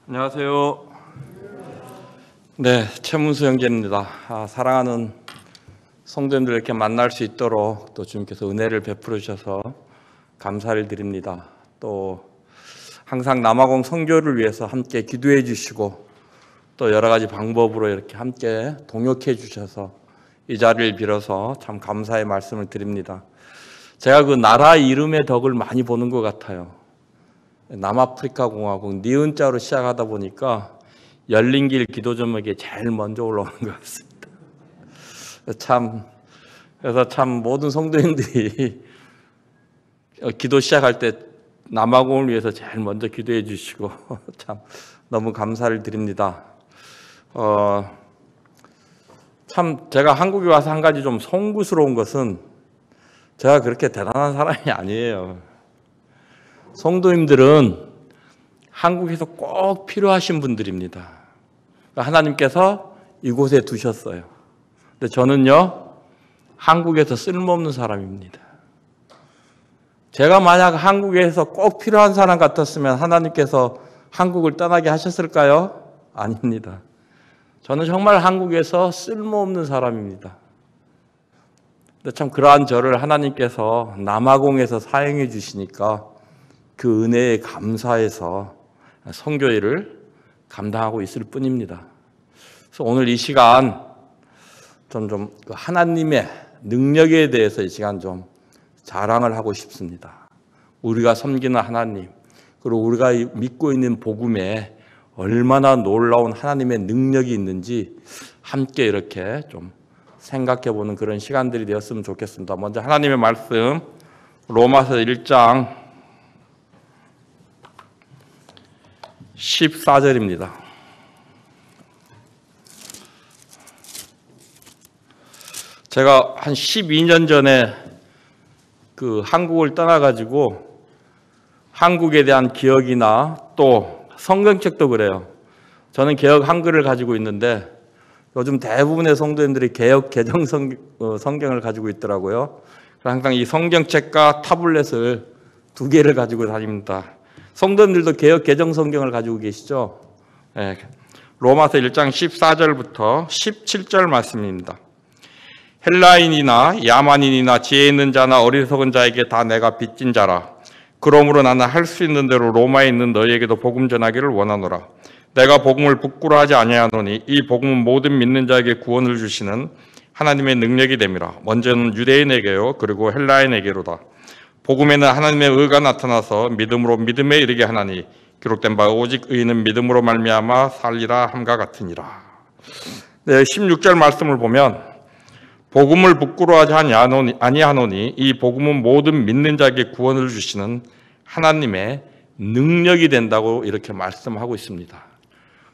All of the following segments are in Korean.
안녕하세요. 네, 최문수 형제입니다. 사랑하는 성도님들 이렇게 만날 수 있도록 또 주님께서 은혜를 베풀어 주셔서 감사를 드립니다. 또 항상 남아공 선교를 위해서 함께 기도해 주시고 또 여러 가지 방법으로 이렇게 함께 동역해 주셔서 이 자리를 빌어서 참 감사의 말씀을 드립니다. 제가 그 나라 이름의 덕을 많이 보는 것 같아요. 남아프리카 공화국 니은자로 시작하다 보니까 열린길 기도 제목에 제일 먼저 올라오는 것 같습니다. 그래서 참 모든 성도님들이 기도 시작할 때 남아공을 위해서 제일 먼저 기도해 주시고 참 너무 감사를 드립니다. 참 제가 한국에 와서 한 가지 좀 송구스러운 것은 제가 그렇게 대단한 사람이 아니에요. 성도님들은 한국에서 꼭 필요하신 분들입니다. 하나님께서 이곳에 두셨어요. 근데 저는요, 한국에서 쓸모없는 사람입니다. 제가 만약 한국에서 꼭 필요한 사람 같았으면 하나님께서 한국을 떠나게 하셨을까요? 아닙니다. 저는 정말 한국에서 쓸모없는 사람입니다. 근데 참 그러한 저를 하나님께서 남아공에서 사용해 주시니까 그 은혜에 감사해서 선교일을 감당하고 있을 뿐입니다. 그래서 오늘 이 시간 좀 하나님의 능력에 대해서 이 시간 좀 자랑을 하고 싶습니다. 우리가 섬기는 하나님, 그리고 우리가 믿고 있는 복음에 얼마나 놀라운 하나님의 능력이 있는지 함께 이렇게 좀 생각해 보는 그런 시간들이 되었으면 좋겠습니다. 먼저 하나님의 말씀 로마서 1장 14절입니다. 제가 한 12년 전에 그 한국을 떠나가지고 한국에 대한 기억이나 또 성경책도 그래요. 저는 개혁 한글을 가지고 있는데 요즘 대부분의 성도님들이 개혁 개정 성경을 가지고 있더라고요. 항상 이 성경책과 타블렛을 두 개를 가지고 다닙니다. 성도님들도 개혁 개정 성경을 가지고 계시죠? 네. 로마서 1장 14절부터 17절 말씀입니다. 헬라인이나 야만인이나 지혜 있는 자나 어리석은 자에게 다 내가 빚진 자라. 그러므로 나는 할 수 있는 대로 로마에 있는 너희에게도 복음 전하기를 원하노라. 내가 복음을 부끄러워하지 아니하노니 이 복음은 모든 믿는 자에게 구원을 주시는 하나님의 능력이 됨이라. 먼저는 유대인에게요 그리고 헬라인에게로다. 복음에는 하나님의 의가 나타나서 믿음으로 믿음에 이르게 하나니 기록된 바 오직 의인은 믿음으로 말미암아 살리라 함과 같으니라. 네, 16절 말씀을 보면 복음을 부끄러워하지 아니하노니 이 복음은 모든 믿는 자에게 구원을 주시는 하나님의 능력이 된다고 이렇게 말씀하고 있습니다.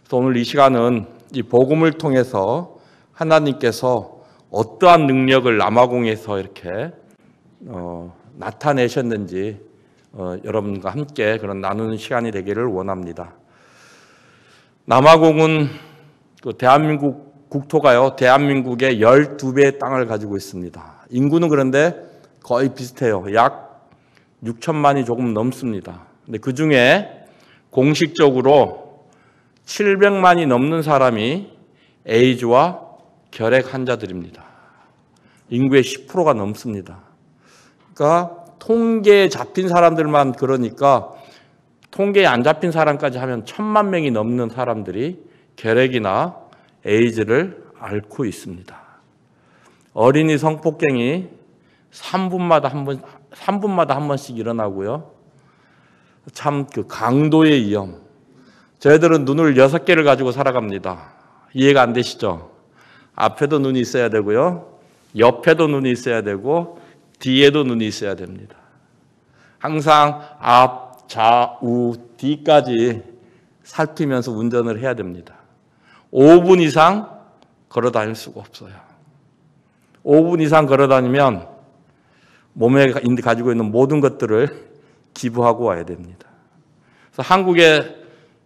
그래서 오늘 이 시간은 이 복음을 통해서 하나님께서 어떠한 능력을 남아공에서 이렇게 나타내셨는지 여러분과 함께 그런 나누는 시간이 되기를 원합니다. 남아공은 그 대한민국 국토가요, 대한민국의 12배의 땅을 가지고 있습니다. 인구는 그런데 거의 비슷해요. 약 6천만이 조금 넘습니다. 근데 그 중에 공식적으로 700만이 넘는 사람이 에이즈와 결핵 환자들입니다. 인구의 10%가 넘습니다. 그러니까 통계에 잡힌 사람들만 그러니까 통계에 안 잡힌 사람까지 하면 1,000만 명이 넘는 사람들이 결핵이나 에이즈를 앓고 있습니다. 어린이 성폭행이 3분마다 한 번씩 일어나고요. 참 그 강도의 위험. 저희들은 눈을 6개를 가지고 살아갑니다. 이해가 안 되시죠? 앞에도 눈이 있어야 되고요. 옆에도 눈이 있어야 되고 뒤에도 눈이 있어야 됩니다. 항상 앞, 좌우, 뒤까지 살피면서 운전을 해야 됩니다. 5분 이상 걸어 다닐 수가 없어요. 5분 이상 걸어 다니면 몸에 가지고 있는 모든 것들을 기부하고 와야 됩니다. 그래서 한국에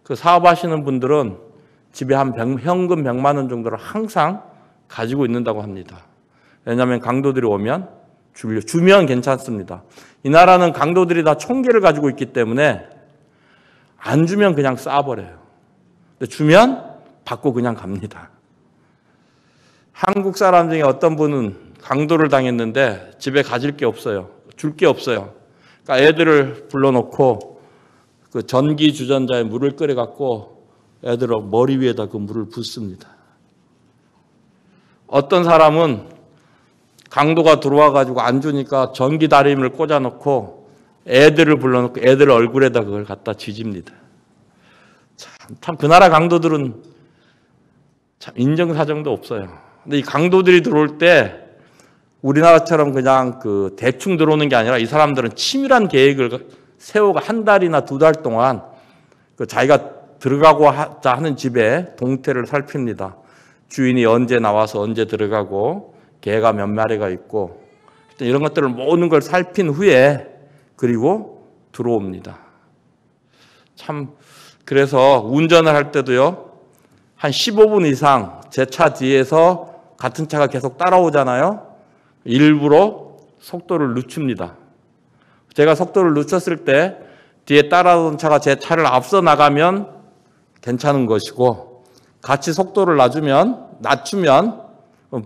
그 사업하시는 분들은 집에 현금 100만 원 정도를 항상 가지고 있는다고 합니다. 왜냐하면 강도들이 오면 주면 괜찮습니다. 이 나라는 강도들이 다 총기를 가지고 있기 때문에 안 주면 그냥 쏴버려요. 근데 주면 받고 그냥 갑니다. 한국 사람 중에 어떤 분은 강도를 당했는데 집에 가질 게 없어요. 줄 게 없어요. 그러니까 애들을 불러놓고 그 전기 주전자에 물을 끓여갖고 애들 머리 위에다 그 물을 붓습니다. 어떤 사람은 강도가 들어와가지고 안 주니까 전기 다리미를 꽂아놓고 애들을 불러놓고 애들 얼굴에다 그걸 갖다 쥐집니다. 참 그 나라 강도들은 참 인정사정도 없어요. 근데 이 강도들이 들어올 때 우리나라처럼 그냥 그 대충 들어오는 게 아니라 이 사람들은 치밀한 계획을 세우고 한 달이나 두 달 동안 그 자기가 들어가고자 하는 집에 동태를 살핍니다. 주인이 언제 나와서 언제 들어가고 개가 몇 마리가 있고 이런 것들을 모든 걸 살핀 후에 그리고 들어옵니다. 참 그래서 운전을 할 때도요. 한 15분 이상 제 차 뒤에서 같은 차가 계속 따라오잖아요. 일부러 속도를 늦춥니다. 제가 속도를 늦췄을 때 뒤에 따라오던 차가 제 차를 앞서 나가면 괜찮은 것이고 같이 속도를 낮추면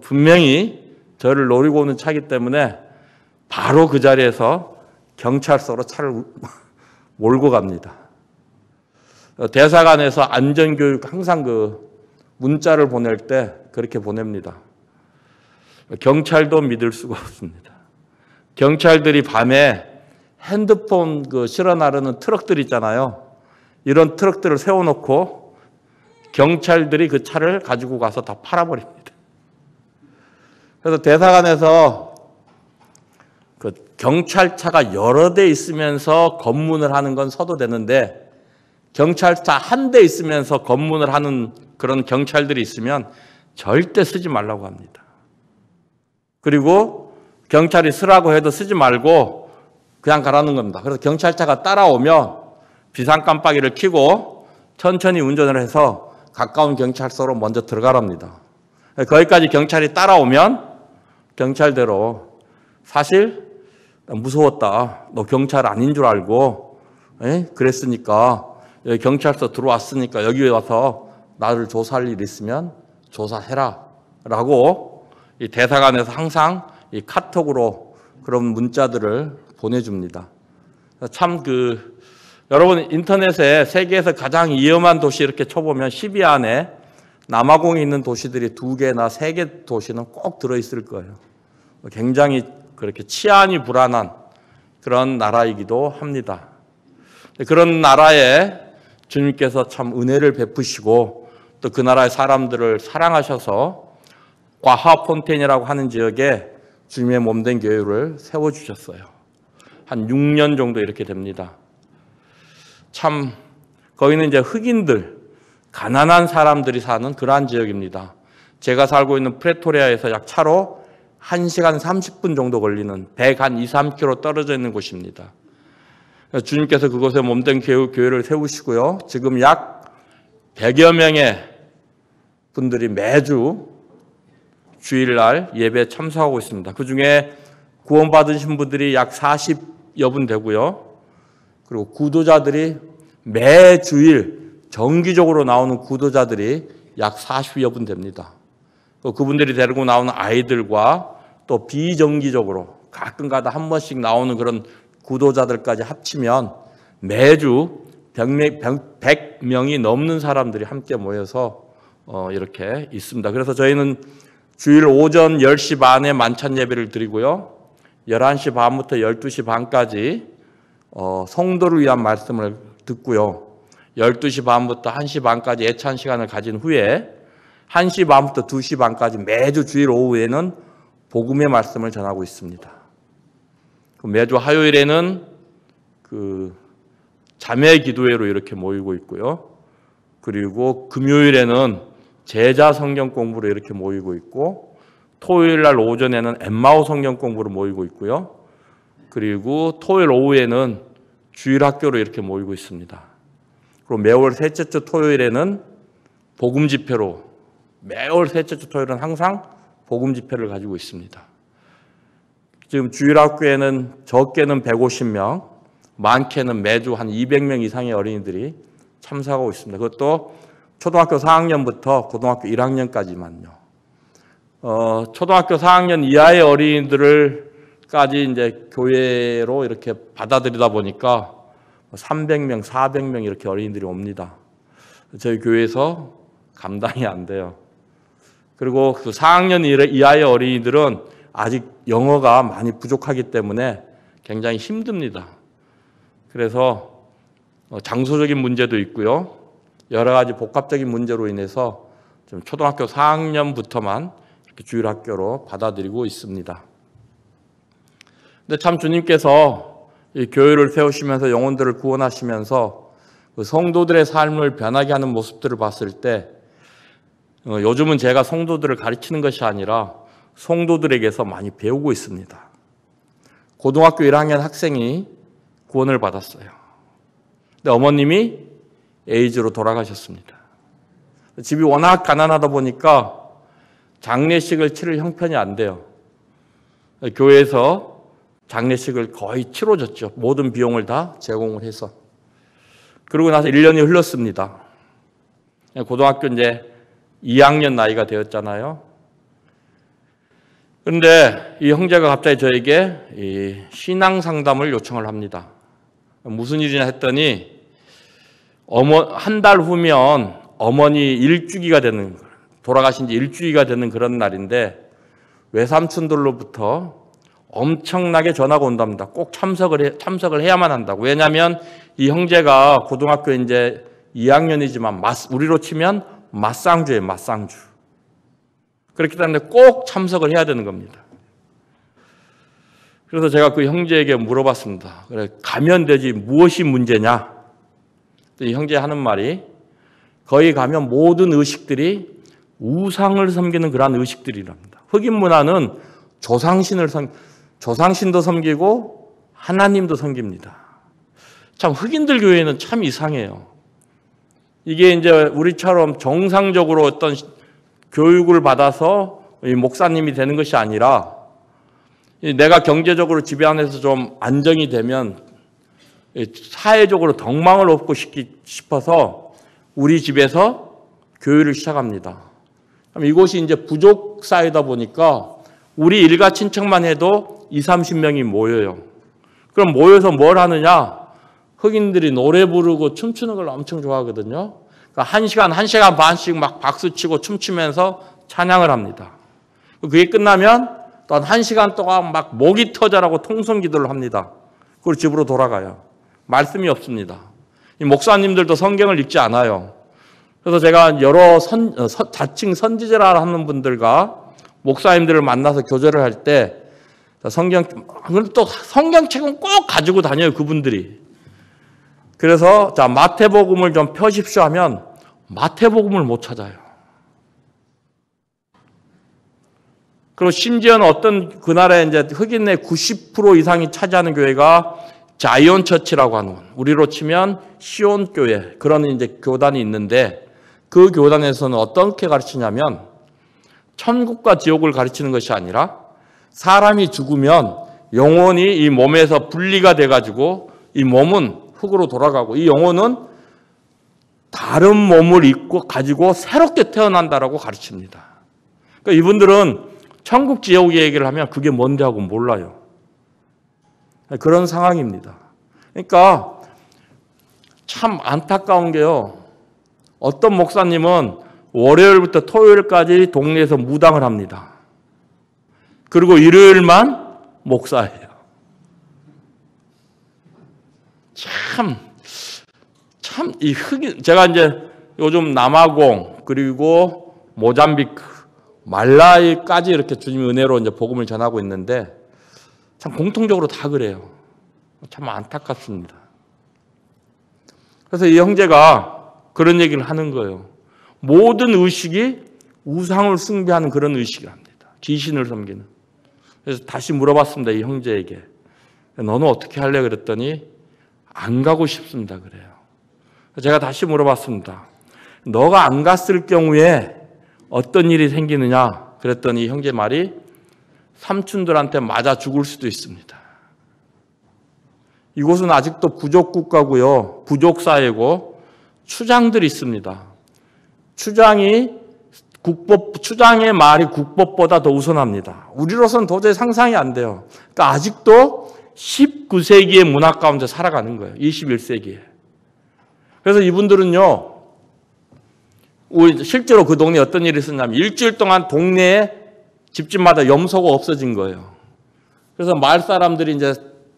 분명히 저를 노리고 오는 차이기 때문에 바로 그 자리에서 경찰서로 차를 몰고 갑니다. 대사관에서 안전교육 항상 그 문자를 보낼 때 그렇게 보냅니다. 경찰도 믿을 수가 없습니다. 경찰들이 밤에 핸드폰 그 실어 나르는 트럭들 있잖아요. 이런 트럭들을 세워놓고 경찰들이 그 차를 가지고 가서 다 팔아버립니다. 그래서 대사관에서 그 경찰차가 여러 대 있으면서 검문을 하는 건 서도 되는데 경찰차 한 대 있으면서 검문을 하는 그런 경찰들이 있으면 절대 쓰지 말라고 합니다. 그리고 경찰이 쓰라고 해도 쓰지 말고 그냥 가라는 겁니다. 그래서 경찰차가 따라오면 비상깜빡이를 켜고 천천히 운전을 해서 가까운 경찰서로 먼저 들어가랍니다. 거기까지 경찰이 따라오면 경찰대로 사실 무서웠다. 너 경찰 아닌 줄 알고 그랬으니까 여기 경찰서 들어왔으니까 여기 와서 나를 조사할 일 있으면 조사해라 라고 이 대사관에서 항상 이 카톡으로 그런 문자들을 보내줍니다. 참 여러분 인터넷에 세계에서 가장 위험한 도시 이렇게 쳐보면 10위 안에 남아공에 있는 도시들이 2개나 3개 도시는 꼭 들어있을 거예요. 굉장히 그렇게 치안이 불안한 그런 나라이기도 합니다. 그런 나라에 주님께서 참 은혜를 베푸시고 또 그 나라의 사람들을 사랑하셔서 과하 폰테인이라고 하는 지역에 주님의 몸된 교회를 세워주셨어요. 한 6년 정도 이렇게 됩니다. 참 거기는 이제 흑인들, 가난한 사람들이 사는 그러한 지역입니다. 제가 살고 있는 프레토리아에서 약 차로 1시간 30분 정도 걸리는 100한 2, 3km 떨어져 있는 곳입니다. 주님께서 그곳에 몸된 교회를 세우시고요. 지금 약 100여 명의 분들이 매주 주일날 예배에 참석하고 있습니다. 그중에 구원받으신 분들이 약 40여 분 되고요. 그리고 구도자들이 매주일 정기적으로 나오는 구도자들이 약 40여 분 됩니다. 그분들이 데리고 나오는 아이들과 또 비정기적으로 가끔가다 한 번씩 나오는 그런 구도자들까지 합치면 매주 100명이 넘는 사람들이 함께 모여서 이렇게 있습니다. 그래서 저희는 주일 오전 10시 반에 만찬 예배를 드리고요. 11시 반부터 12시 반까지 성도를 위한 말씀을 듣고요. 12시 반부터 1시 반까지 예찬 시간을 가진 후에 1시 반부터 2시 반까지 매주 주일 오후에는 복음의 말씀을 전하고 있습니다. 매주 화요일에는 자매 기도회로 이렇게 모이고 있고요. 그리고 금요일에는 제자 성경 공부로 이렇게 모이고 있고 토요일 날 오전에는 엠마오 성경 공부로 모이고 있고요. 그리고 토요일 오후에는 주일 학교로 이렇게 모이고 있습니다. 그리고 매월 셋째 주 토요일에는 복음 집회로 매월 셋째 주 토요일은 항상 복음 집회를 가지고 있습니다. 지금 주일 학교에는 적게는 150명, 많게는 매주 한 200명 이상의 어린이들이 참석하고 있습니다. 그것도 초등학교 4학년부터 고등학교 1학년까지만요. 초등학교 4학년 이하의 어린이들까지 이제 교회로 이렇게 받아들이다 보니까 300명, 400명 이렇게 어린이들이 옵니다. 저희 교회에서 감당이 안 돼요. 그리고 그 4학년 이하의 어린이들은 아직 영어가 많이 부족하기 때문에 굉장히 힘듭니다. 그래서 장소적인 문제도 있고요. 여러 가지 복합적인 문제로 인해서 좀 초등학교 4학년부터만 이렇게 주일학교로 받아들이고 있습니다. 근데 참 주님께서 이 교회를 세우시면서 영혼들을 구원하시면서 그 성도들의 삶을 변하게 하는 모습들을 봤을 때 요즘은 제가 성도들을 가르치는 것이 아니라 성도들에게서 많이 배우고 있습니다. 고등학교 1학년 학생이 구원을 받았어요. 근데 어머님이 에이즈로 돌아가셨습니다. 집이 워낙 가난하다 보니까 장례식을 치를 형편이 안 돼요. 교회에서 장례식을 거의 치러줬죠. 모든 비용을 다 제공을 해서. 그러고 나서 1년이 흘렀습니다. 고등학교 이제 2학년 나이가 되었잖아요. 그런데 이 형제가 갑자기 저에게 이 신앙 상담을 요청을 합니다. 무슨 일이냐 했더니 한 달 후면 어머니 일주기가 되는, 돌아가신 지 일주기가 되는 그런 날인데 외삼촌들로부터 엄청나게 전화가 온답니다. 꼭 참석을 해야만 한다고. 왜냐하면 이 형제가 고등학교 이제 2학년이지만 우리로 치면 맞상주예요, 맞상주. 그렇기 때문에 꼭 참석을 해야 되는 겁니다. 그래서 제가 그 형제에게 물어봤습니다. 그래, 가면 되지 무엇이 문제냐? 이 형제 하는 말이 거기 가면 모든 의식들이 우상을 섬기는 그러한 의식들이랍니다. 흑인 문화는 조상신도 섬기고 하나님도 섬깁니다. 참 흑인들 교회는 참 이상해요. 이게 이제 우리처럼 정상적으로 어떤 교육을 받아서 목사님이 되는 것이 아니라 내가 경제적으로 집에 안에서 좀 안정이 되면 사회적으로 덕망을 얻고 싶어서 우리 집에서 교회를 시작합니다. 이곳이 이제 부족 사회다 보니까 우리 일가 친척만 해도 20-30명이 모여요. 그럼 모여서 뭘 하느냐? 흑인들이 노래 부르고 춤추는 걸 엄청 좋아하거든요. 그러니까 1시간 반씩 막 박수치고 춤추면서 찬양을 합니다. 그게 끝나면 또 한 1시간 동안 막 목이 터져라고 통성기도를 합니다. 그리고 집으로 돌아가요. 말씀이 없습니다. 이 목사님들도 성경을 읽지 않아요. 그래서 제가 여러 자칭 선지자라 하는 분들과 목사님들을 만나서 교제를 할 때 또 성경책은 꼭 가지고 다녀요, 그분들이. 그래서 자, 마태복음을 좀 펴십시오 하면 마태복음을 못 찾아요. 그리고 심지어는 어떤 그날에 이제 흑인의 90% 이상이 차지하는 교회가 자이언 처치라고 하는, 우리로 치면 시온 교회, 그런 이제 교단이 있는데 그 교단에서는 어떻게 가르치냐면 천국과 지옥을 가르치는 것이 아니라 사람이 죽으면 영혼이 이 몸에서 분리가 돼가지고 이 몸은 흙으로 돌아가고 이 영혼은 다른 몸을 가지고 새롭게 태어난다라고 가르칩니다. 그러니까 이분들은 천국 지옥 얘기를 하면 그게 뭔지 하고 몰라요. 그런 상황입니다. 그러니까 참 안타까운 게요. 어떤 목사님은 월요일부터 토요일까지 동네에서 무당을 합니다. 그리고 일요일만 목사예요. 이 흑인, 제가 이제 요즘 남아공, 그리고 모잠비크, 말라위까지 이렇게 주님의 은혜로 이제 복음을 전하고 있는데 참 공통적으로 다 그래요. 참 안타깝습니다. 그래서 이 형제가 그런 얘기를 하는 거예요. 모든 의식이 우상을 숭배하는 그런 의식이랍니다. 귀신을 섬기는. 그래서 다시 물어봤습니다. 이 형제에게. 너는 어떻게 할래? 그랬더니 안 가고 싶습니다. 그래요. 제가 다시 물어봤습니다. 너가 안 갔을 경우에 어떤 일이 생기느냐? 그랬더니 형제 말이 삼촌들한테 맞아 죽을 수도 있습니다. 이곳은 아직도 부족 국가고요. 부족 사회고 추장들이 있습니다. 추장의 말이 국법보다 더 우선합니다. 우리로서는 도저히 상상이 안 돼요. 그러니까 아직도 19세기의 문화 가운데 살아가는 거예요. 21세기에. 그래서 이분들은요, 실제로 그 동네에 어떤 일이 있었냐면 일주일 동안 동네에 집집마다 염소가 없어진 거예요. 그래서 마을 사람들이 이제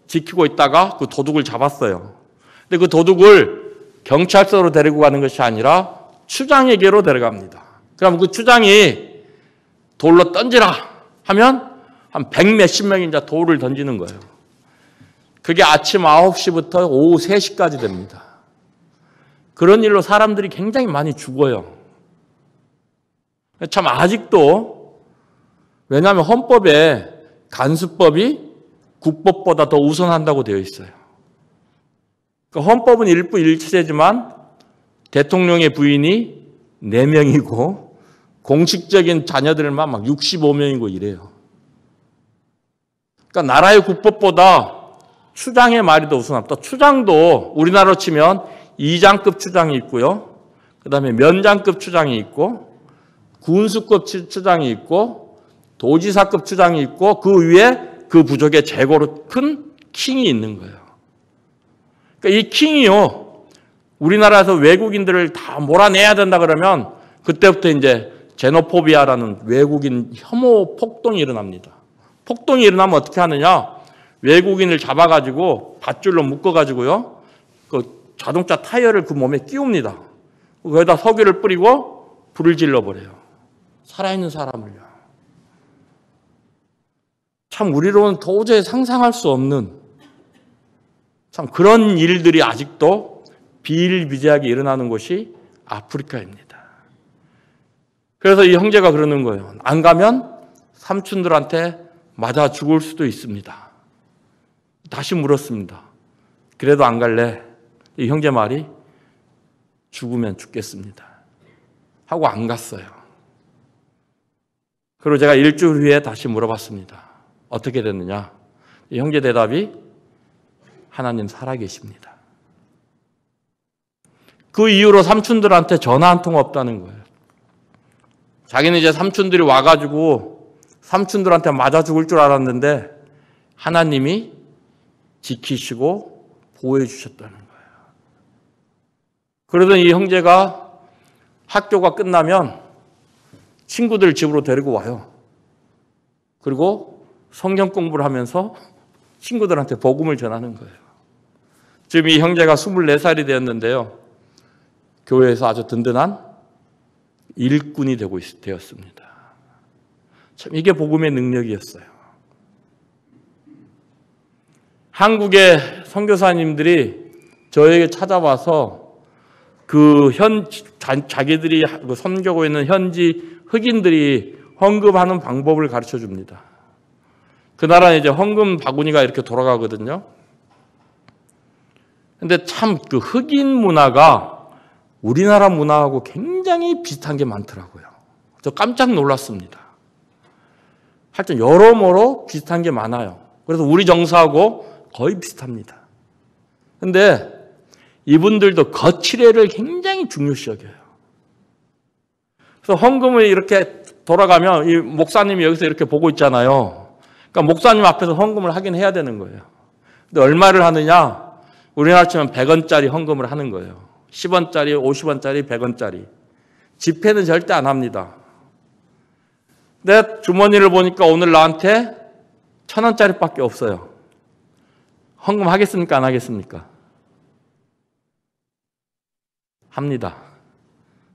지키고 있다가 그 도둑을 잡았어요. 근데 그 도둑을 경찰서로 데리고 가는 것이 아니라 추장에게로 데려갑니다. 그럼 그 추장이 돌로 던지라 하면 한 100몇십 명이 이제 돌을 던지는 거예요. 그게 아침 9시부터 오후 3시까지 됩니다. 그런 일로 사람들이 굉장히 많이 죽어요. 참 아직도, 왜냐하면 헌법에 간수법이 국법보다 더 우선한다고 되어 있어요. 그러니까 헌법은 일부일체제지만 대통령의 부인이 4명이고 공식적인 자녀들만 막 65명이고 이래요. 그러니까 나라의 국법보다 추장의 말이 더 우선합니다. 추장도 우리나라로 치면 2장급 추장이 있고요. 그 다음에 면장급 추장이 있고 군수급 추장이 있고 도지사급 추장이 있고 그 위에 그 부족의 최고로 큰 킹이 있는 거예요. 그러니까 이 킹이요, 우리나라에서 외국인들을 다 몰아내야 된다 그러면 그때부터 이제 제노포비아라는 외국인 혐오 폭동이 일어납니다. 폭동이 일어나면 어떻게 하느냐? 외국인을 잡아가지고 밧줄로 묶어가지고요, 그 자동차 타이어를 그 몸에 끼웁니다. 거기다 석유를 뿌리고 불을 질러버려요. 살아있는 사람을요. 참 우리로는 도저히 상상할 수 없는 참 그런 일들이 아직도 비일비재하게 일어나는 곳이 아프리카입니다. 그래서 이 형제가 그러는 거예요. 안 가면 삼촌들한테 맞아 죽을 수도 있습니다. 다시 물었습니다. 그래도 안 갈래? 이 형제 말이 죽으면 죽겠습니다 하고 안 갔어요. 그리고 제가 일주일 후에 다시 물어봤습니다. 어떻게 됐느냐? 이 형제 대답이 하나님 살아계십니다. 그 이후로 삼촌들한테 전화 한 통 없다는 거예요. 자기는 이제 삼촌들이 와가지고 삼촌들한테 맞아 죽을 줄 알았는데 하나님이 지키시고 보호해 주셨다는 거예요. 그러던 이 형제가 학교가 끝나면 친구들 집으로 데리고 와요. 그리고 성경 공부를 하면서 친구들한테 복음을 전하는 거예요. 지금 이 형제가 24살이 되었는데요. 교회에서 아주 든든한 일꾼이 되었습니다. 참 이게 복음의 능력이었어요. 한국의 선교사님들이 저에게 찾아와서 자기들이 섬기고 있는 현지 흑인들이 헌금하는 방법을 가르쳐 줍니다. 그 나라는 이제 헌금 바구니가 이렇게 돌아가거든요. 근데 참 그 흑인 문화가 우리나라 문화하고 굉장히 비슷한 게 많더라고요. 저 깜짝 놀랐습니다. 하여튼 여러모로 비슷한 게 많아요. 그래서 우리 정서하고 거의 비슷합니다. 근데 이분들도 거칠애를 굉장히 중요시 여겨요. 그래서 헌금을 이렇게 돌아가면 이 목사님이 여기서 이렇게 보고 있잖아요. 그러니까 목사님 앞에서 헌금을 하긴 해야 되는 거예요. 근데 얼마를 하느냐? 우리나라 치면 100원짜리 헌금을 하는 거예요. 10원짜리, 50원짜리, 100원짜리. 지폐는 절대 안 합니다. 내 주머니를 보니까 오늘 나한테 1000원짜리밖에 없어요. 헌금 하겠습니까? 안 하겠습니까? 합니다.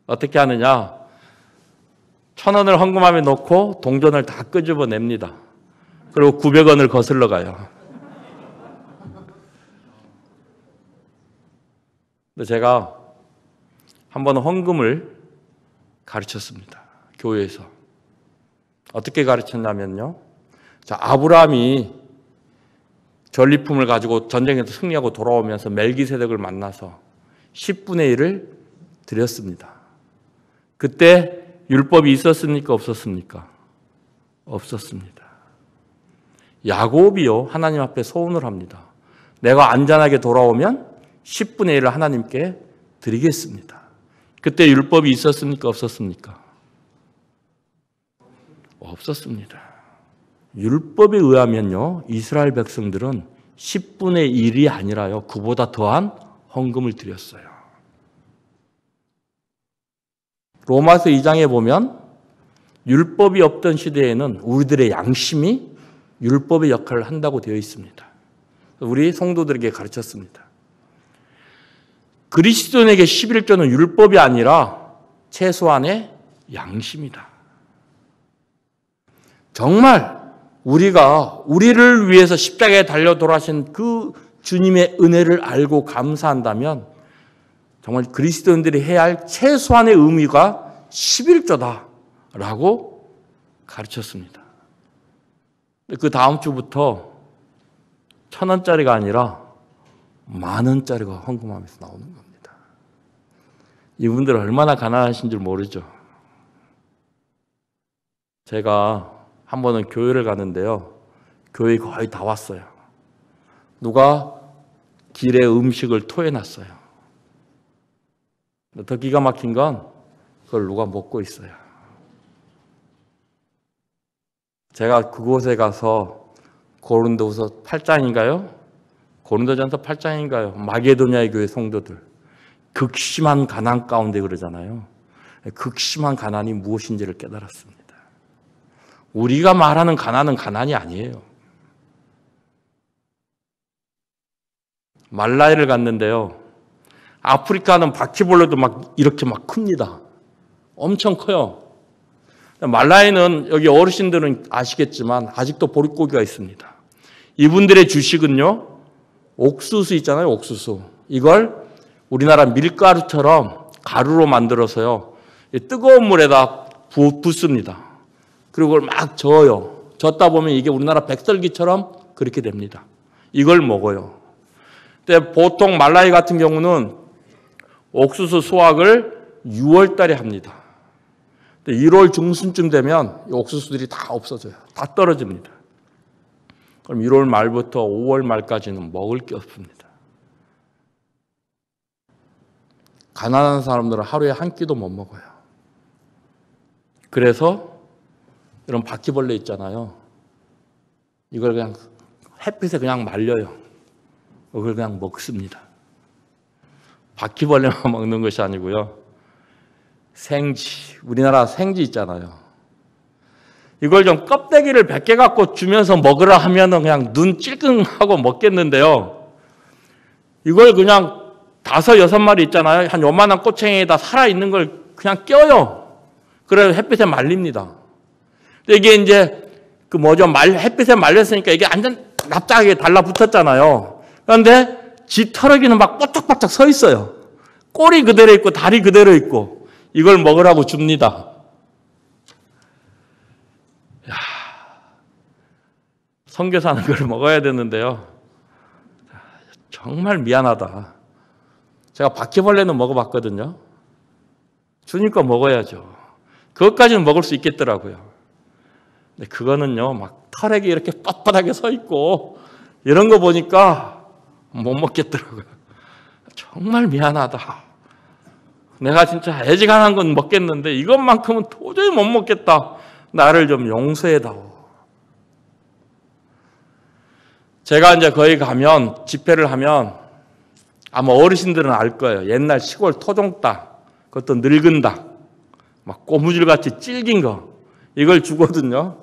어떻게 하느냐? 1000원을 헌금함에 넣고 동전을 다 끄집어냅니다. 그리고 900원을 거슬러 가요. 근데 제가 한 번은 헌금을 가르쳤습니다. 교회에서. 어떻게 가르쳤냐면요. 자, 아브라함이 전리품을 가지고 전쟁에서 승리하고 돌아오면서 멜기세덱을 만나서 10분의 1을 드렸습니다. 그때 율법이 있었습니까? 없었습니까? 없었습니다. 야곱이요, 하나님 앞에 소원을 합니다. 내가 안전하게 돌아오면 10분의 1을 하나님께 드리겠습니다. 그때 율법이 있었습니까? 없었습니까? 없었습니다. 율법에 의하면요, 이스라엘 백성들은 10분의 1이 아니라요, 그보다 더한 헌금을 드렸어요. 로마서 2장에 보면 율법이 없던 시대에는 우리들의 양심이 율법의 역할을 한다고 되어 있습니다. 우리 성도들에게 가르쳤습니다. 그리스도인에게 11조는 율법이 아니라 최소한의 양심이다. 정말 우리가 우리를 위해서 십자가에 달려 돌아가신 그 주님의 은혜를 알고 감사한다면 정말 그리스도인들이 해야 할 최소한의 의미가 11조다라고 가르쳤습니다. 그 다음 주부터 1,000원짜리가 아니라 10,000원짜리가 헌금하면서 나오는 겁니다. 이분들은 얼마나 가난하신 줄 모르죠. 제가 한 번은 교회를 가는데요, 교회 거의 다 왔어요. 누가 길에 음식을 토해놨어요. 더 기가 막힌 건 그걸 누가 먹고 있어요. 제가 그곳에 가서 고린도후서 8장인가요? 고린도전서 8장인가요? 마게도냐의 교회 성도들, 극심한 가난 가운데 그러잖아요. 극심한 가난이 무엇인지를 깨달았습니다. 우리가 말하는 가난은 가난이 아니에요. 말라이를 갔는데요, 아프리카는 바퀴벌레도 막 이렇게 막 큽니다. 엄청 커요. 말라이는 여기 어르신들은 아시겠지만 아직도 보릿고기가 있습니다. 이분들의 주식은요, 옥수수 있잖아요, 옥수수. 이걸 우리나라 밀가루처럼 가루로 만들어서요, 뜨거운 물에다 붓습니다. 그리고 그걸 막 저어요. 젓다 보면 이게 우리나라 백설기처럼 그렇게 됩니다. 이걸 먹어요. 근데 보통 말라이 같은 경우는 옥수수 수확을 6월 달에 합니다. 1월 중순쯤 되면 옥수수들이 다 없어져요. 다 떨어집니다. 그럼 1월 말부터 5월 말까지는 먹을 게 없습니다. 가난한 사람들은 하루에 한 끼도 못 먹어요. 그래서 이런 바퀴벌레 있잖아요. 이걸 그냥 햇빛에 그냥 말려요. 그걸 그냥 먹습니다. 바퀴벌레만 먹는 것이 아니고요, 생쥐, 우리나라 생쥐 있잖아요. 이걸 좀 껍데기를 100개 갖고 주면서 먹으라 하면은 그냥 눈 찔끔하고 먹겠는데요, 이걸 그냥 5, 6마리 있잖아요. 한 요만한 꼬챙이에다 살아있는 걸 그냥 껴요. 그래서 햇빛에 말립니다. 근데 이게 이제 햇빛에 말렸으니까 이게 완전 납작하게 달라붙었잖아요. 그런데 쥐터러기는 막 뽀짝뽀짝 서 있어요. 꼬리 그대로 있고 다리 그대로 있고. 이걸 먹으라고 줍니다. 선교 사는 걸 먹어야 되는데요, 정말 미안하다. 제가 바퀴벌레는 먹어봤거든요. 주니까 먹어야죠. 그것까지는 먹을 수 있겠더라고요. 근데 그거는요, 막 털에게 이렇게 뻣뻣하게 서 있고 이런 거 보니까 못 먹겠더라고요. 정말 미안하다. 내가 진짜 애지간한 건 먹겠는데 이것만큼은 도저히 못 먹겠다. 나를 좀 용서해다오. 제가 이제 거기 가면, 집회를 하면 아마 어르신들은 알 거예요. 옛날 시골 토종 닭, 그것도 늙은 닭, 막 고무줄같이 질긴 거, 이걸 주거든요.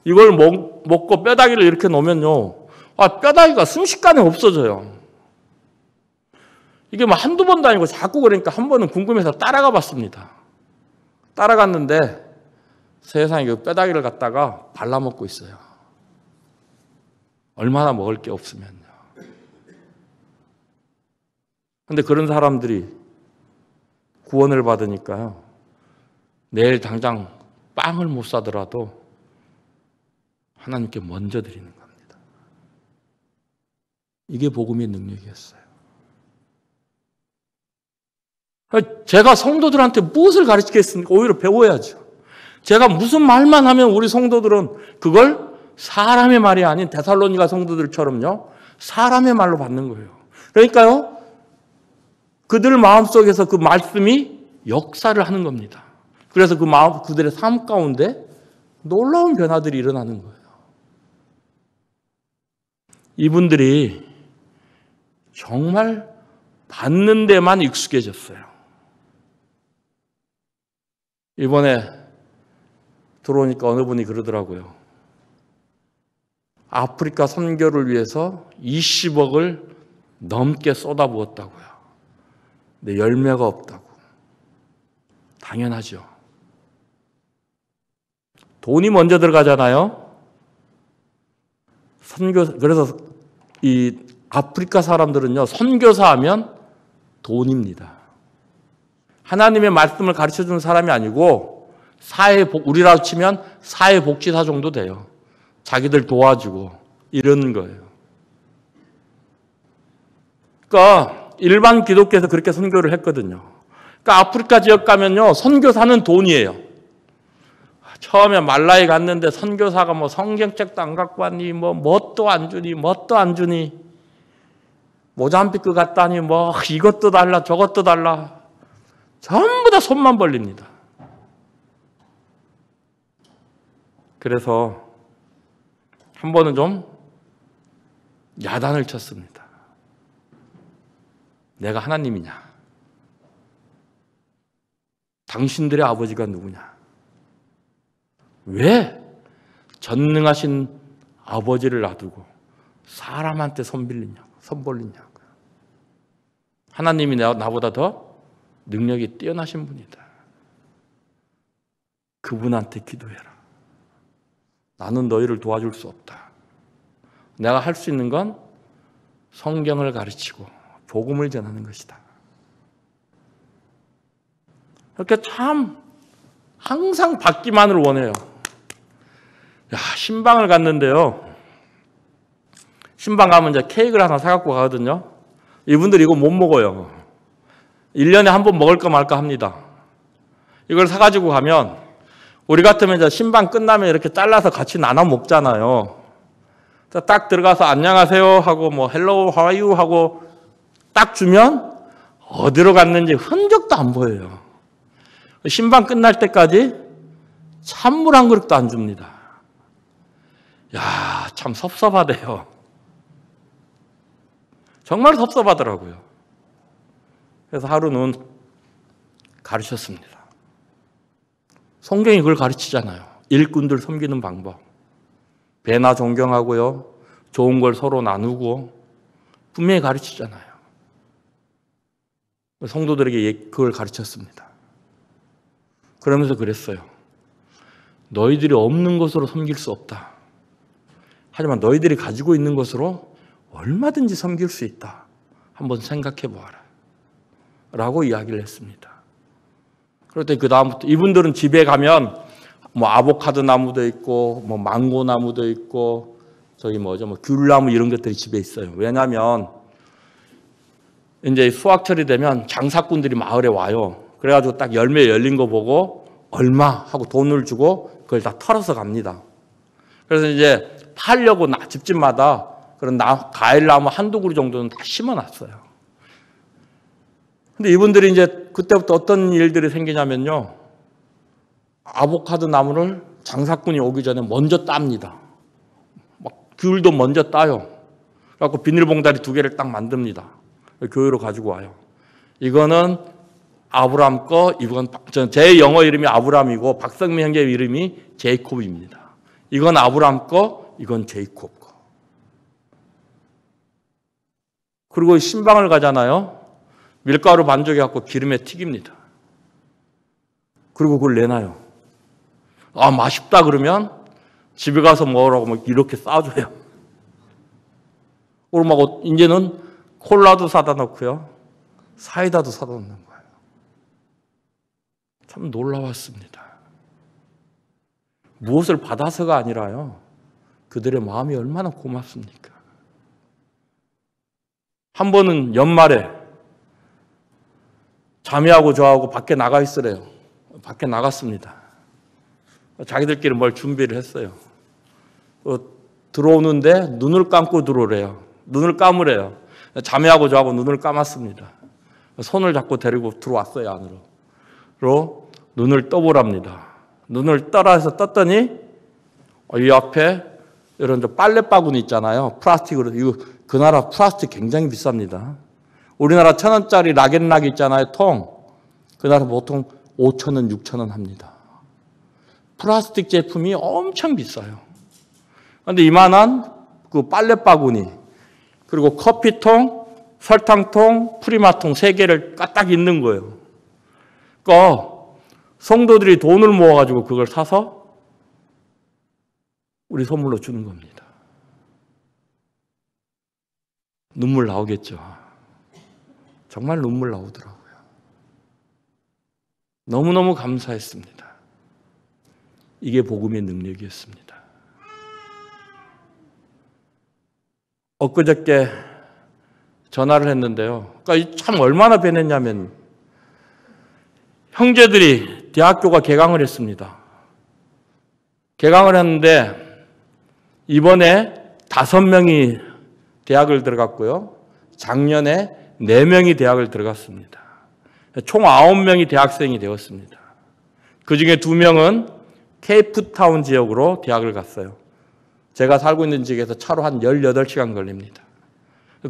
이걸 먹고 뼈다귀를 이렇게 놓으면요, 뼈다귀가 순식간에 없어져요. 이게 뭐 한두 번도 아니고 자꾸 그러니까 한 번은 궁금해서 따라가 봤습니다. 따라갔는데 세상에 그 뼈다귀를 갖다가 발라먹고 있어요. 얼마나 먹을 게 없으면요. 근데 그런 사람들이 구원을 받으니까요, 내일 당장 빵을 못 사더라도 하나님께 먼저 드리는 겁니다. 이게 복음의 능력이었어요. 제가 성도들한테 무엇을 가르치겠습니까? 오히려 배워야죠. 제가 무슨 말만 하면 우리 성도들은 그걸 사람의 말이 아닌 데살로니가 성도들처럼요, 사람의 말로 받는 거예요. 그러니까요, 그들 마음속에서 그 말씀이 역사를 하는 겁니다. 그래서 그 마음, 그들의 삶 가운데 놀라운 변화들이 일어나는 거예요. 이분들이 정말 받는 데만 익숙해졌어요. 이번에 들어오니까 어느 분이 그러더라고요. 아프리카 선교를 위해서 20억을 넘게 쏟아부었다고요. 근데 열매가 없다고. 당연하죠. 돈이 먼저 들어가잖아요. 그래서 이 아프리카 사람들은요, 선교사 하면 돈입니다. 하나님의 말씀을 가르쳐 주는 사람이 아니고, 우리라고 치면 사회복지사 정도 돼요. 자기들 도와주고, 이런 거예요. 그러니까, 일반 기독교에서 그렇게 선교를 했거든요. 그러니까 아프리카 지역 가면요, 선교사는 돈이에요. 처음에 말라이 갔는데 선교사가 뭐 성경책도 안 갖고 왔니, 뭣도 안 주니, 뭣도 안 주니, 모잠비크 갔다니 뭐 이것도 달라, 저것도 달라. 전부 다 손만 벌립니다. 그래서 한 번은 좀 야단을 쳤습니다. 내가 하나님이냐? 당신들의 아버지가 누구냐? 왜 전능하신 아버지를 놔두고 사람한테 손 벌리냐고요. 하나님이 나보다 더 능력이 뛰어나신 분이다. 그분한테 기도해라. 나는 너희를 도와줄 수 없다. 내가 할 수 있는 건 성경을 가르치고 복음을 전하는 것이다. 이렇게 참 항상 받기만을 원해요. 신방을 갔는데요. 신방 가면 이제 케이크를 하나 사갖고 가거든요. 이분들이 이거 못 먹어요. 1년에 한 번 먹을까 말까 합니다. 이걸 사가지고 가면 우리 같으면 이제 신방 끝나면 이렇게 잘라서 같이 나눠 먹잖아요. 딱 들어가서 안녕하세요 하고 뭐 hello, how are you 하고 딱 주면 어디로 갔는지 흔적도 안 보여요. 신방 끝날 때까지 찬물 한 그릇도 안 줍니다. 야, 참 섭섭하대요. 정말 섭섭하더라고요. 그래서 하루는 가르쳤습니다. 성경이 그걸 가르치잖아요. 일꾼들 섬기는 방법. 배나 존경하고요. 좋은 걸 서로 나누고 분명히 가르치잖아요. 성도들에게 그걸 가르쳤습니다. 그러면서 그랬어요. 너희들이 없는 것으로 섬길 수 없다. 하지만 너희들이 가지고 있는 것으로 얼마든지 섬길 수 있다. 한번 생각해 보아라. 라고 이야기를 했습니다. 그럴 그 다음부터 이분들은 집에 가면 뭐 아보카도 나무도 있고 뭐 망고 나무도 있고 뭐 귤나무 이런 것들이 집에 있어요. 왜냐하면 이제 수확철이 되면 장사꾼들이 마을에 와요. 그래가지고 딱 열매 열린 거 보고 얼마 하고 돈을 주고 그걸 다 털어서 갑니다. 그래서 이제 팔려고 집집마다 그런 과일나무 한두 그루 정도는 다 심어놨어요. 근데 이분들이 이제 그때부터 어떤 일들이 생기냐면요. 아보카도 나무를 장사꾼이 오기 전에 먼저 땁니다. 막 귤도 먼저 따요. 그래갖고 비닐봉다리 2개를 딱 만듭니다. 교회로 가지고 와요. 이거는 아브람 거, 이건 제 영어 이름이 아브람이고 박성미 형제 이름이 제이콥입니다. 이건 아브람 거, 이건 제이콥 거. 그리고 신방을 가잖아요. 밀가루 반죽해갖고 기름에 튀깁니다. 그리고 그걸 내놔요. 아, 맛있다 그러면 집에 가서 먹으라고 막 이렇게 싸줘요. 그리고 막 이제는 콜라도 사다 놓고요. 사이다도 사다 놓는 거예요. 참 놀라웠습니다. 무엇을 받아서가 아니라요. 그들의 마음이 얼마나 고맙습니까? 한 번은 연말에 자매하고 저하고 밖에 나가 있으래요. 밖에 나갔습니다. 자기들끼리 뭘 준비를 했어요. 들어오는데 눈을 감고 들어오래요. 눈을 감으래요. 자매하고 저하고 눈을 감았습니다. 손을 잡고 데리고 들어왔어요, 안으로. 눈을 떠보랍니다. 눈을 떠라서 떴더니 이 앞에 이런 빨래 바구니 있잖아요. 플라스틱으로. 이거 그 나라 플라스틱 굉장히 비쌉니다. 우리나라 1,000원짜리 락앤락 있잖아요, 통. 그 나라 보통 5,000원, 6,000원 합니다. 플라스틱 제품이 엄청 비싸요. 그런데 이만한 그 빨래 바구니, 그리고 커피통, 설탕통, 프리마통 3개를 까딱 있는 거예요. 그러니까 성도들이 돈을 모아가지고 그걸 사서 우리 선물로 주는 겁니다. 눈물 나오겠죠. 정말 눈물 나오더라고요. 너무너무 감사했습니다. 이게 복음의 능력이었습니다. 엊그저께 전화를 했는데요. 그러니까 참 얼마나 변했냐면 형제들이 대학교가 개강을 했습니다. 개강을 했는데 이번에 5명이 대학을 들어갔고요. 작년에 4명이 대학을 들어갔습니다. 총 9명이 대학생이 되었습니다. 그중에 2명은 케이프타운 지역으로 대학을 갔어요. 제가 살고 있는 지역에서 차로 한 18시간 걸립니다.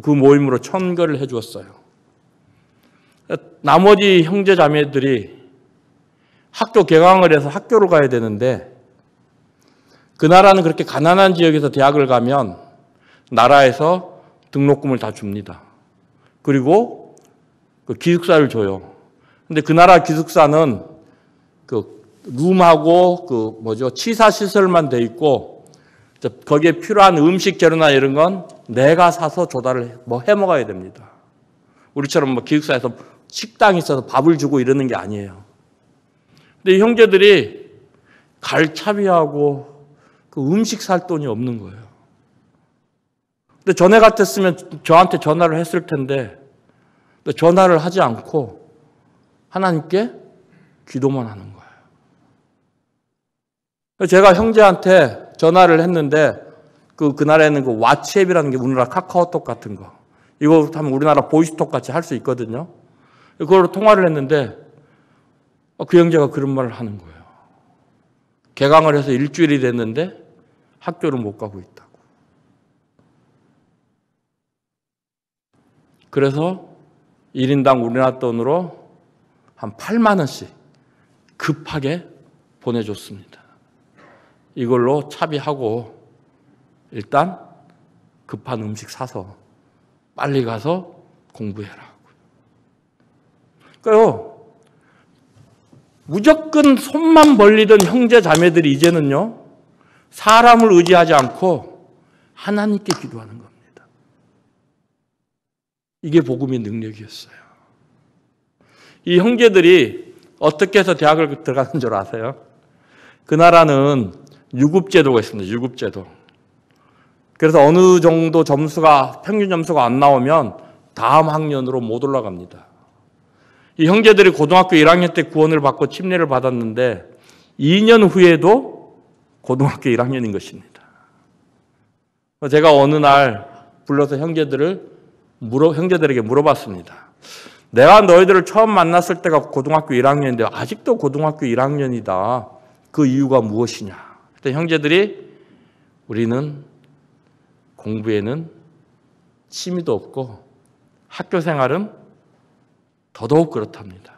그 모임으로 천거를 해 주었어요. 나머지 형제 자매들이 학교 개강을 해서 학교를 가야 되는데 그 나라는 그렇게 가난한 지역에서 대학을 가면 나라에서 등록금을 다 줍니다. 그리고 그 기숙사를 줘요. 근데 그 나라 기숙사는 그 룸하고 치사 시설만 돼 있고 거기에 필요한 음식 재료나 이런 건 내가 사서 조달을 해 먹어야 됩니다. 우리처럼 기숙사에서 식당이 있어서 밥을 주고 이러는 게 아니에요. 근데 이 형제들이 갈차비하고 그 음식 살 돈이 없는 거예요. 근데 전에 같았으면 저한테 전화를 했을 텐데 전화를 하지 않고 하나님께 기도만 하는 거예요. 제가 형제한테 전화를 했는데 그 나라에는 그 왓츠앱이라는 게 우리나라 카카오톡 같은 거. 이거 하면 우리나라 보이스톡 같이 할 수 있거든요. 그걸로 통화를 했는데 그 형제가 그런 말을 하는 거예요. 개강을 해서 일주일이 됐는데 학교를 못 가고 있다고. 그래서 1인당 우리나라 돈으로 한 8만 원씩 급하게 보내줬습니다. 이걸로 차비하고 일단 급한 음식 사서 빨리 가서 공부해라. 그러니까요, 무조건 손만 벌리던 형제 자매들이 이제는요, 사람을 의지하지 않고 하나님께 기도하는 겁니다. 이게 복음의 능력이었어요. 이 형제들이 어떻게 해서 대학을 들어가는 줄 아세요? 그 나라는 유급제도가 있습니다. 유급제도. 그래서 어느 정도 점수가, 평균 점수가 안 나오면 다음 학년으로 못 올라갑니다. 이 형제들이 고등학교 1학년 때 구원을 받고 침례를 받았는데 2년 후에도 고등학교 1학년인 것입니다. 제가 어느 날 불러서 형제들에게 물어봤습니다. 내가 너희들을 처음 만났을 때가 고등학교 1학년인데 아직도 고등학교 1학년이다. 그 이유가 무엇이냐? 그때 형제들이 우리는 공부에는 취미도 없고 학교 생활은 더더욱 그렇답니다.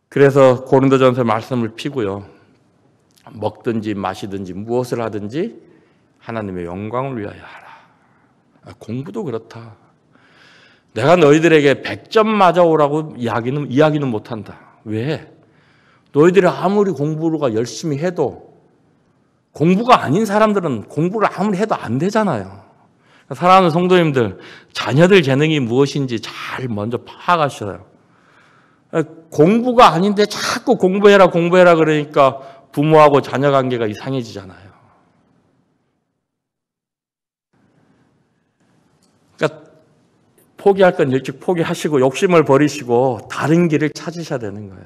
그래서 고린도전서 말씀을 피고요. 먹든지 마시든지 무엇을 하든지 하나님의 영광을 위하여 하라. 공부도 그렇다. 내가 너희들에게 100점 맞아오라고 이야기는 못한다. 왜? 너희들이 아무리 공부가 열심히 해도 공부가 아닌 사람들은 공부를 아무리 해도 안 되잖아요. 사랑하는 성도님들, 자녀들 재능이 무엇인지 잘 먼저 파악하셔요. 공부가 아닌데 자꾸 공부해라 그러니까 부모하고 자녀 관계가 이상해지잖아요. 그러니까 포기할 건 일찍 포기하시고 욕심을 버리시고 다른 길을 찾으셔야 되는 거예요.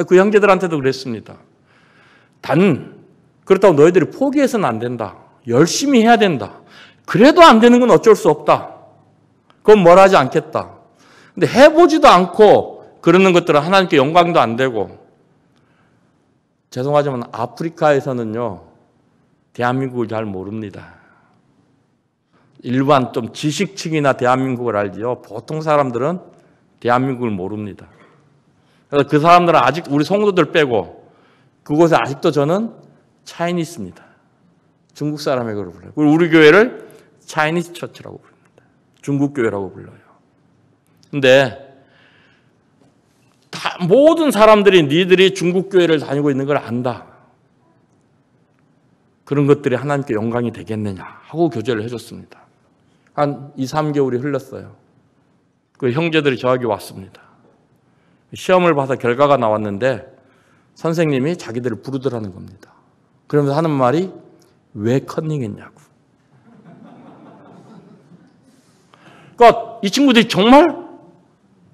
그 형제들한테도 그랬습니다. 그렇다고 너희들이 포기해서는 안 된다. 열심히 해야 된다. 그래도 안 되는 건 어쩔 수 없다. 그건 뭘 하지 않겠다. 근데 해보지도 않고 그러는 것들은 하나님께 영광도 안 되고, 죄송하지만 아프리카에서는요, 대한민국을 잘 모릅니다. 일반 좀 지식층이나 대한민국을 알지요. 보통 사람들은 대한민국을 모릅니다. 그래서 그 사람들은 아직 우리 성도들 빼고 그곳에 아직도 저는 차이니스입니다. 중국 사람이라고 불러요. 그리고 우리 교회를 차이니스 처치라고 부릅니다. 중국 교회라고 불러요. 근데 다 모든 사람들이 니들이 중국 교회를 다니고 있는 걸 안다. 그런 것들이 하나님께 영광이 되겠느냐 하고 교제를 해줬습니다. 한 2, 3개월이 흘렀어요. 그 형제들이 저에게 왔습니다. 시험을 봐서 결과가 나왔는데 선생님이 자기들을 부르더라는 겁니다. 그러면서 하는 말이 왜 컨닝했냐고. 그러니까 이 친구들이 정말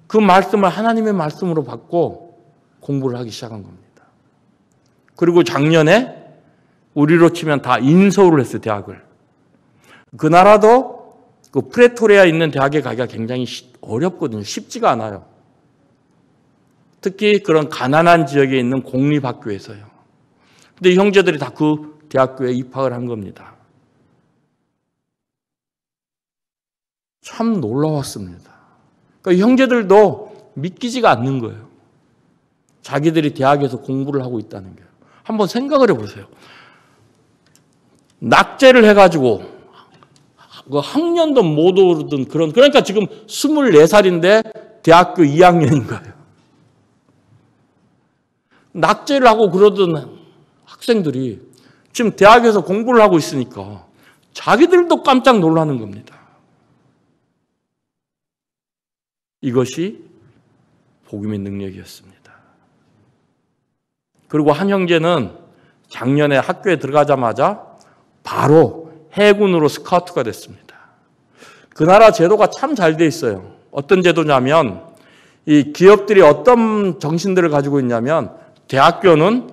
그 말씀을 하나님의 말씀으로 받고 공부를 하기 시작한 겁니다. 그리고 작년에 우리로 치면 다 인서울을 했어요, 대학을. 그 나라도 그 프레토리아에 있는 대학에 가기가 굉장히 어렵거든요. 쉽지가 않아요. 특히 그런 가난한 지역에 있는 공립학교에서요. 근데 이 형제들이 다 그 대학교에 입학을 한 겁니다. 참 놀라웠습니다. 그러니까 이 형제들도 믿기지가 않는 거예요. 자기들이 대학에서 공부를 하고 있다는 게. 한번 생각을 해보세요. 낙제를 해가지고 그 학년도 못 오르던 그런, 그러니까 지금 24살인데 대학교 2학년인 거예요. 낙제를 하고 그러던 학생들이 지금 대학에서 공부를 하고 있으니까 자기들도 깜짝 놀라는 겁니다. 이것이 복음의 능력이었습니다. 그리고 한 형제는 작년에 학교에 들어가자마자 바로 해군으로 스카우트가 됐습니다. 그 나라 제도가 참 잘 돼 있어요. 어떤 제도냐면 이 기업들이 어떤 정신들을 가지고 있냐면 대학교는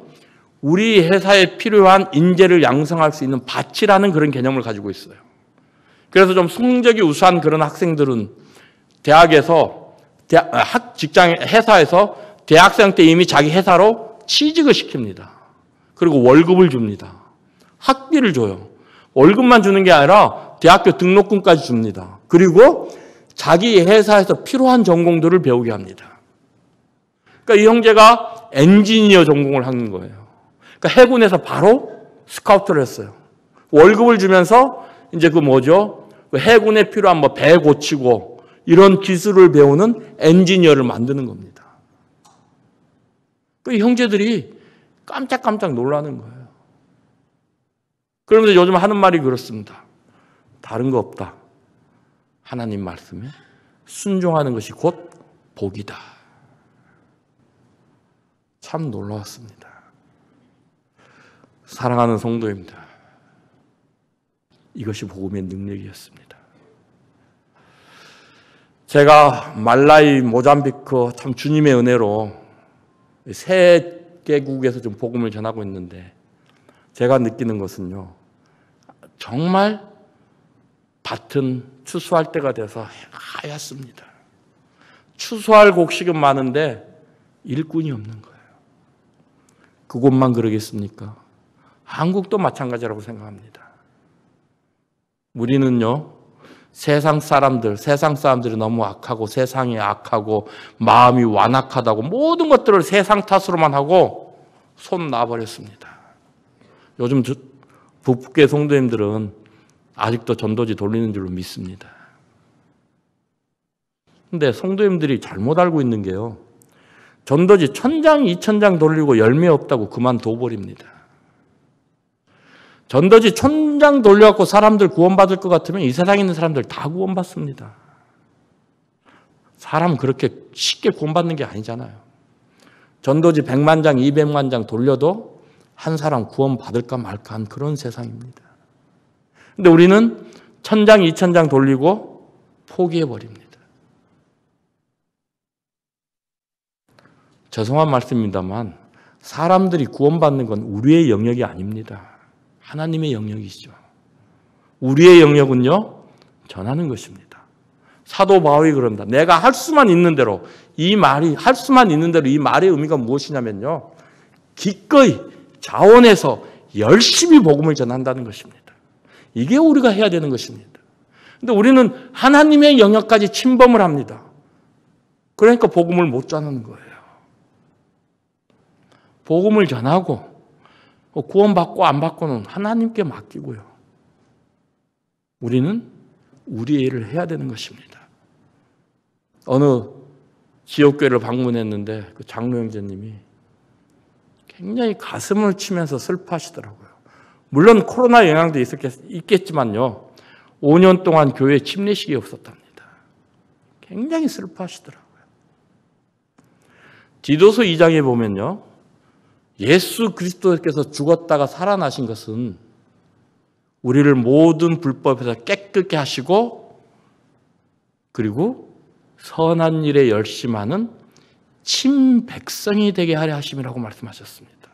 우리 회사에 필요한 인재를 양성할 수 있는 밭이라는 그런 개념을 가지고 있어요. 그래서 좀 성적이 우수한 그런 학생들은 대학에서 직장 회사에서 대학생 때 이미 자기 회사로 취직을 시킵니다. 그리고 월급을 줍니다. 학비를 줘요. 월급만 주는 게 아니라 대학교 등록금까지 줍니다. 그리고 자기 회사에서 필요한 전공들을 배우게 합니다. 그러니까 이 형제가 엔지니어 전공을 하는 거예요. 그러니까 해군에서 바로 스카우트를 했어요. 월급을 주면서 이제 그 뭐죠? 해군에 필요한 뭐 배 고치고 이런 기술을 배우는 엔지니어를 만드는 겁니다. 그 형제들이 깜짝깜짝 놀라는 거예요. 그러면서 요즘 하는 말이 그렇습니다. 다른 거 없다. 하나님 말씀에 순종하는 것이 곧 복이다. 참 놀라웠습니다. 사랑하는 성도입니다. 이것이 복음의 능력이었습니다. 제가 말라위, 모잠비크 참 주님의 은혜로 세 개국에서 좀 복음을 전하고 있는데 제가 느끼는 것은요. 정말 밭은 추수할 때가 돼서 하얗습니다. 추수할 곡식은 많은데 일꾼이 없는 거예요. 그곳만 그러겠습니까? 한국도 마찬가지라고 생각합니다. 우리는요. 세상 사람들이 너무 악하고 세상이 악하고 마음이 완악하다고 모든 것들을 세상 탓으로만 하고 손 놔버렸습니다. 요즘 북부교회 성도님들은 아직도 전도지 돌리는 줄로 믿습니다. 근데 성도님들이 잘못 알고 있는 게요. 전도지 1000장, 2000장 돌리고 열매 없다고 그만둬버립니다. 전도지 1000장 돌려갖고 사람들 구원받을 것 같으면 이 세상에 있는 사람들 다 구원받습니다. 사람 그렇게 쉽게 구원받는 게 아니잖아요. 전도지 100만 장, 200만 장 돌려도 한 사람 구원받을까 말까 한 그런 세상입니다. 근데 우리는 1000장, 2000장 돌리고 포기해버립니다. 죄송한 말씀입니다만 사람들이 구원받는 건 우리의 영역이 아닙니다. 하나님의 영역이죠. 우리의 영역은요, 전하는 것입니다. 사도 바울이 그런다. 내가 할 수만 있는 대로, 이 말이 할 수만 있는 대로 이 말의 의미가 무엇이냐면요. 기꺼이 자원해서 열심히 복음을 전한다는 것입니다. 이게 우리가 해야 되는 것입니다. 근데 우리는 하나님의 영역까지 침범을 합니다. 그러니까 복음을 못 전하는 거예요. 복음을 전하고 구원받고 안 받고는 하나님께 맡기고요. 우리는 우리의 일을 해야 되는 것입니다. 어느 지역교회를 방문했는데 그 장로 형제님이 굉장히 가슴을 치면서 슬퍼하시더라고요. 물론 코로나 영향도 있겠지만요. 5년 동안 교회에 침례식이 없었답니다. 굉장히 슬퍼하시더라고요. 디도서 2장에 보면요. 예수 그리스도께서 죽었다가 살아나신 것은 우리를 모든 불법에서 깨끗게 하시고 그리고 선한 일에 열심하는 친백성이 되게 하려 하심이라고 말씀하셨습니다.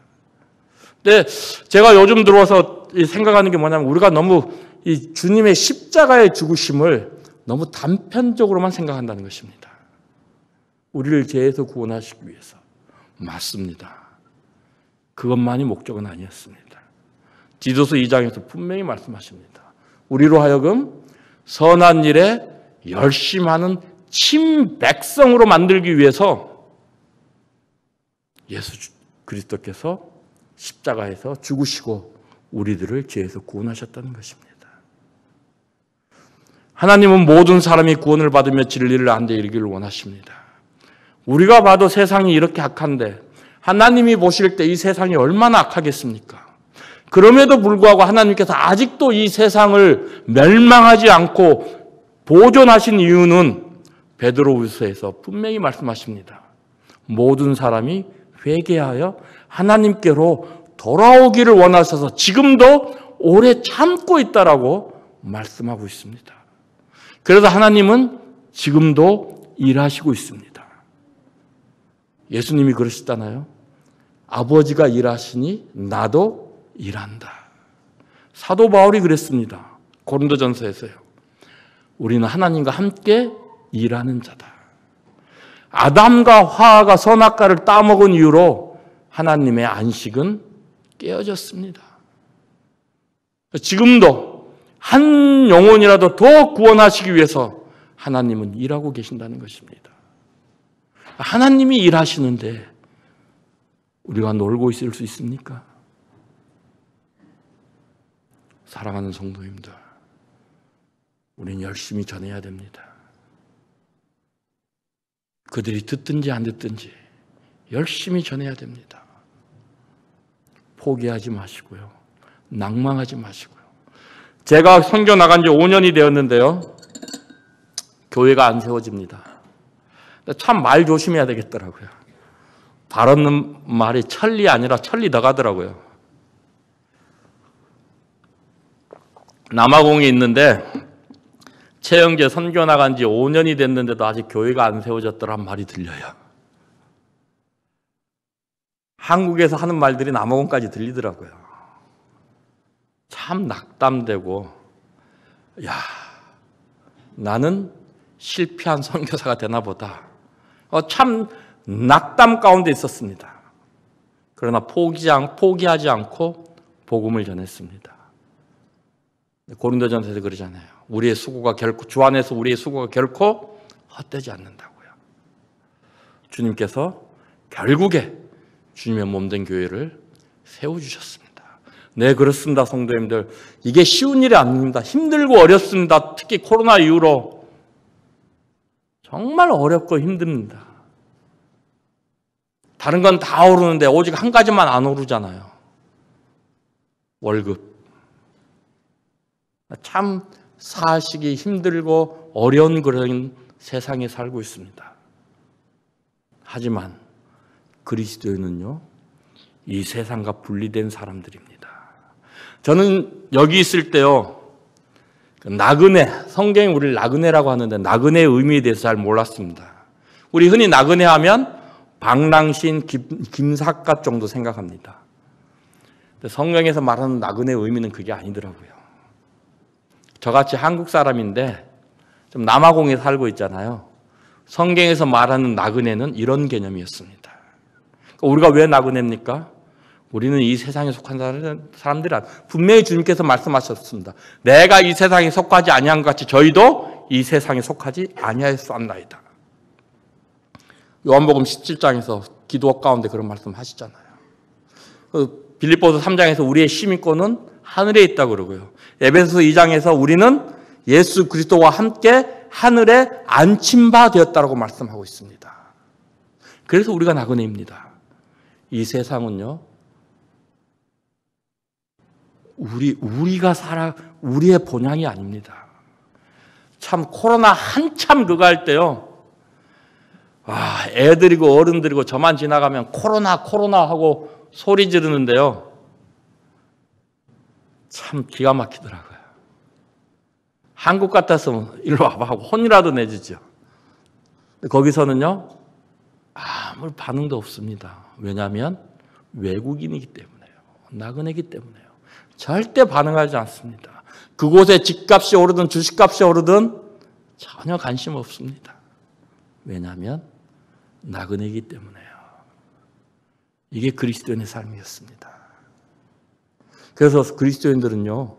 근데 제가 요즘 들어와서 생각하는 게 뭐냐면 우리가 너무 이 주님의 십자가의 죽으심을 너무 단편적으로만 생각한다는 것입니다. 우리를 죄에서 구원하시기 위해서. 맞습니다. 그것만이 목적은 아니었습니다. 디도서 2장에서 분명히 말씀하십니다. 우리로 하여금 선한 일에 열심하는 친백성으로 만들기 위해서 예수 그리스도께서 십자가에서 죽으시고 우리들을 죄에서 구원하셨다는 것입니다. 하나님은 모든 사람이 구원을 받으며 진리를 안되 이르기를 원하십니다. 우리가 봐도 세상이 이렇게 악한데 하나님이 보실 때 이 세상이 얼마나 악하겠습니까? 그럼에도 불구하고 하나님께서 아직도 이 세상을 멸망하지 않고 보존하신 이유는 베드로후서에서 분명히 말씀하십니다. 모든 사람이 회개하여 하나님께로 돌아오기를 원하셔서 지금도 오래 참고 있다라고 말씀하고 있습니다. 그래서 하나님은 지금도 일하시고 있습니다. 예수님이 그러시잖아요. 아버지가 일하시니 나도 일한다. 사도 바울이 그랬습니다. 고린도전서에서요. 우리는 하나님과 함께 일하는 자다. 아담과 화가 선악과를 따먹은 이유로 하나님의 안식은 깨어졌습니다. 지금도 한 영혼이라도 더 구원하시기 위해서 하나님은 일하고 계신다는 것입니다. 하나님이 일하시는데 우리가 놀고 있을 수 있습니까? 사랑하는 성도님들, 우리는 열심히 전해야 됩니다. 그들이 듣든지 안 듣든지 열심히 전해야 됩니다. 포기하지 마시고요. 낭망하지 마시고요. 제가 선교 나간 지 5년이 되었는데요. 교회가 안 세워집니다. 참 말 조심해야 되겠더라고요. 바른 말이 천리 아니라 천리 더 가더라고요. 남아공에 있는데 최영재 선교 나간 지 5년이 됐는데도 아직 교회가 안 세워졌더란 말이 들려요. 한국에서 하는 말들이 남아공까지 들리더라고요. 참 낙담되고, 야, 나는 실패한 선교사가 되나 보다. 참 낙담 가운데 있었습니다. 그러나 포기하지 않고 복음을 전했습니다. 고린도전서에서 그러잖아요. 우리의 수고가 결코 주 안에서 우리의 수고가 결코 헛되지 않는다고요. 주님께서 결국에 주님의 몸된 교회를 세워주셨습니다. 네, 그렇습니다. 성도님들. 이게 쉬운 일이 아닙니다. 힘들고 어렵습니다. 특히 코로나 이후로 정말 어렵고 힘듭니다. 다른 건 다 오르는데 오직 한 가지만 안 오르잖아요. 월급. 참 사시기 힘들고 어려운 그런 세상에 살고 있습니다. 하지만 그리스도인은요, 이 세상과 분리된 사람들입니다. 저는 여기 있을 때요, 나그네, 성경이 우리를 나그네라고 하는데 나그네의 의미에 대해서 잘 몰랐습니다. 우리 흔히 나그네 하면 방랑신, 김삿갓 정도 생각합니다. 근데 성경에서 말하는 나그네의 의미는 그게 아니더라고요. 저같이 한국 사람인데 좀 남아공에 살고 있잖아요. 성경에서 말하는 나그네는 이런 개념이었습니다. 우리가 왜 나그네입니까? 우리는 이 세상에 속한 사람들이 아니라 분명히 주님께서 말씀하셨습니다. 내가 이 세상에 속하지 아니한 것 같이 저희도 이 세상에 속하지 아니하였사옵나이다. 요한복음 17장에서 기도 가운데 그런 말씀 하시잖아요. 빌립보서 3장에서 우리의 시민권은 하늘에 있다고 그러고요. 에베소서 2장에서 우리는 예수 그리스도와 함께 하늘에 안친 바 되었다고 말씀하고 있습니다. 그래서 우리가 나그네입니다. 이 세상은요, 우리의 본향이 아닙니다. 참 코로나 한참 그거 할 때요, 애들이고 어른들이고 저만 지나가면 코로나 하고 소리 지르는데요, 참 기가 막히더라고요. 한국 같았으면 일로 와봐 하고 혼이라도 내주죠. 거기서는요, 아무 반응도 없습니다. 왜냐하면 외국인이기 때문에요. 나그네이기 때문에요. 절대 반응하지 않습니다. 그곳에 집값이 오르든 주식값이 오르든 전혀 관심 없습니다. 왜냐하면 나그네이기 때문에요. 이게 그리스도인의 삶이었습니다. 그래서 그리스도인들은요,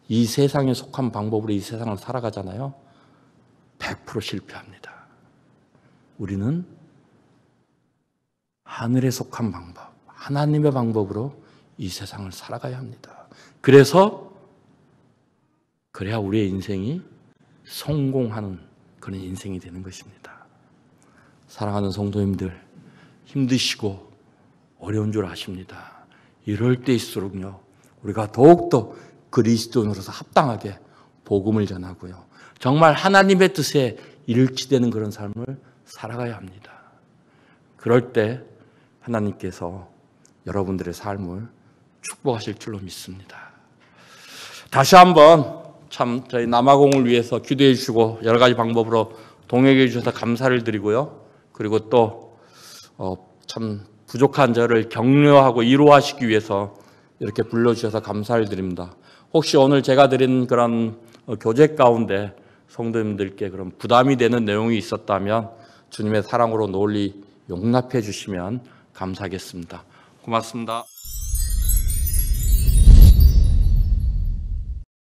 이 세상에 속한 방법으로 이 세상을 살아가잖아요. 100% 실패합니다. 우리는 하늘에 속한 방법, 하나님의 방법으로 이 세상을 살아가야 합니다. 그래야 우리의 인생이 성공하는 그런 인생이 되는 것입니다. 사랑하는 성도님들, 힘드시고 어려운 줄 아십니다. 이럴 때일수록요, 우리가 더욱더 그리스도인으로서 합당하게 복음을 전하고요, 정말 하나님의 뜻에 일치되는 그런 삶을 살아가야 합니다. 그럴 때 하나님께서 여러분들의 삶을 축복하실 줄로 믿습니다. 다시 한번 참 저희 남아공을 위해서 기도해 주시고 여러 가지 방법으로 동역해 주셔서 감사를 드리고요. 그리고 또 참 부족한 저를 격려하고 위로하시기 위해서 이렇게 불러주셔서 감사를 드립니다. 혹시 오늘 제가 드린 그런 교제 가운데 성도님들께 그런 부담이 되는 내용이 있었다면 주님의 사랑으로 널리 용납해 주시면 감사하겠습니다. 고맙습니다.